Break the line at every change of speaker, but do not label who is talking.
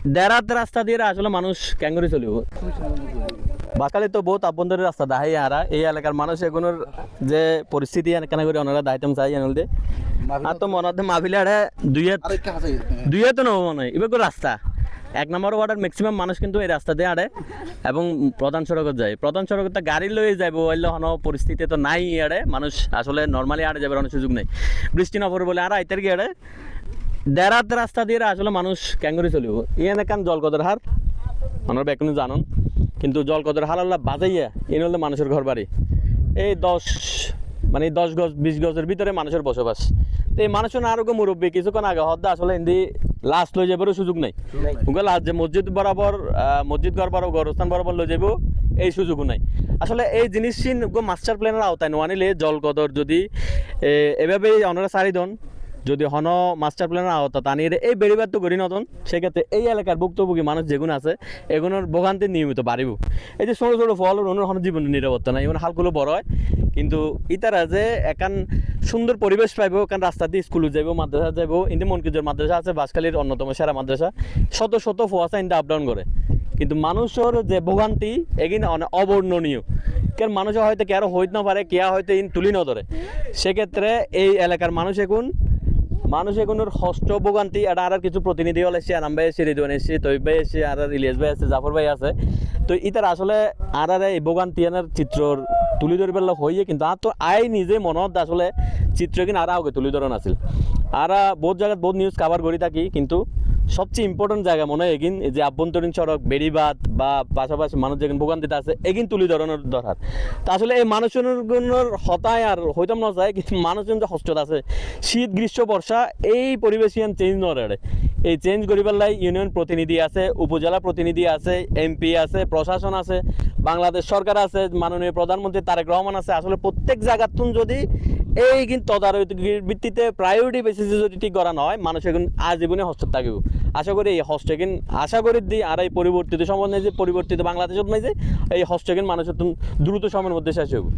দেরাত রাস্তা দিয়ে আসলে মানুষ ক্যাঙ্গুরি চলিব বাকালে তো বহুত আভ্যন্তরীণ রাস্তা দাহাই আরা এই এলাকার মানুষ এগুলোর যে পরিস্থিতি কেন করে ওনারা দায়িত্ব চাই আনলদে আর তো মনে হয় মাহফিলে আরে দুইয়ে তো নব মনে হয় এবার রাস্তা 1 নম্বর ওয়ার্ডের ম্যাক্সিমাম মানুষ কিন্তু এই রাস্তা দিয়ে আড়ে এবং প্রধান সড়কত যায় প্রধান সড়কত গাড়ি লয়ে যাবো ওইলে হন পরিস্থিতি তো নাই আড়ে মানুষ আসলে নর্মালি আড়ে যাবে অনেক সুযোগ নেই বৃষ্টি নপর বলে আর আইতার গিয়ে আড়ে দেরাত রাস্তা দিয়ে আসলে মানুষ ক্যাঙ্গুরি চলিব ইয়ানে কান জলকদের হার আমরা বেকুনি জানুন কিন্তু জলকদের হার আল্লাহ বাজাইয়া এ হলে মানুষের ঘর বাড়ি এই 10 গজ 20 গজের ভিতরে মানুষের বসবাস তো এই মানুষের আরোগ্য মুরব্বী কিছুক্ষণ আগে হদ্দা আসলে হিন্দি লাস্ট লই যাবারও সুযোগ নাই ওগুলো লাস্ট যে মসজিদ ঘর বরাবর গরস্থান বরাবর লই যাব এই সুযোগও নাই আসলে এই জিনিস মাস্টার প্ল্যানের আওতায় নোয়ানিলে জলকদর যদি এভাবে ওনারা সারি দন যদি হন মাস্টার প্ল্যানের আওতা টানিয়ে এই বেড়িবার তো করি নতুন সেক্ষেত্রে এই এলাকার ভুক্তভোগী মানুষ যেগুলো আছে এগুলোর ভোগান্তি নিয়মিত বাড়িব এই যে ছোটো ছোটো ফল ওনার হন জীবনের নিরাপত্তা নাই এমন হালগুলো বড় হয় কিন্তু ইতারা যে একান সুন্দর পরিবেশ পাইব কারণ রাস্তা দিয়ে স্কুলে যাইব মাদ্রাসা যাইব ইন্দি মনকিজোর মাদ্রাসা আছে বাঁশখালীর অন্যতম সেরা মাদ্রাসা শত শত ফোয়াশা ইন্দি আপ ডাউন করে কিন্তু মানুষের যে ভোগান্তি এগিয়ে অনেক অবর্ণনীয় কারণ মানুষ হয়তো কেয়ারও হইতে না পারে কেয়া হয়তো ইন তুলি না ধরে সেক্ষেত্রে এই এলাকার মানুষ এগুলোর হস্ত ভোগান্তি এটা আর কিছু প্রতিনিধি হলে এসে আরাম ভাই এসে রিদওয়ান এসে তৈব ভাই এসে আর ইলিয়াস ভাই আছে জাফর ভাই আছে তো ইতার আসলে আর এই ভোগান্তি আনার চিত্রর তুলি ধরবে হইয়ে কিন্তু আর তো নিজে মনত আসলে চিত্র কিন্তু আর আগে তুলি ধরন আছিল আর বহুত জায়গায় বহুত নিউজ কাভার করি থাকি কিন্তু সবচেয়ে ইম্পর্টেন্ট জায়গা মনে হয় এগিন যে আভ্যন্তরীণ সড়ক বেড়িবাদ বা পাশাপাশি মানুষ যেখানে ভোগান্তিতে আছে এগিন তুলি ধরনের দরকার তা আসলে এই মানুষের হতায় আর হইতাম না যায় কিন্তু মানুষজন যে হস্ত আছে শীত গ্রীষ্ম বর্ষা এই পরিবেশ চেঞ্জ নড়ে এই চেঞ্জ করিবার লাই ইউনিয়ন প্রতিনিধি আছে উপজেলা প্রতিনিধি আছে এমপি আছে প্রশাসন আছে বাংলাদেশ সরকার আছে মাননীয় প্রধানমন্ত্রী তারেক রহমান আছে আসলে প্রত্যেক জায়গাতুন যদি এই কিন্তু তদারকির ভিত্তিতে প্রায়োরিটি বেসিসে যদি ঠিক করা হয় মানুষ এখন আজীবনে হস্ত থাকবে আশা করি এই হস্তকিন আশা করি দিই আর এই পরিবর্তিত সময় নেই যে পরিবর্তিত বাংলাদেশত নেই যে এই হস্তকিন মানুষের দ্রুত সময়ের মধ্যে শেষ হবে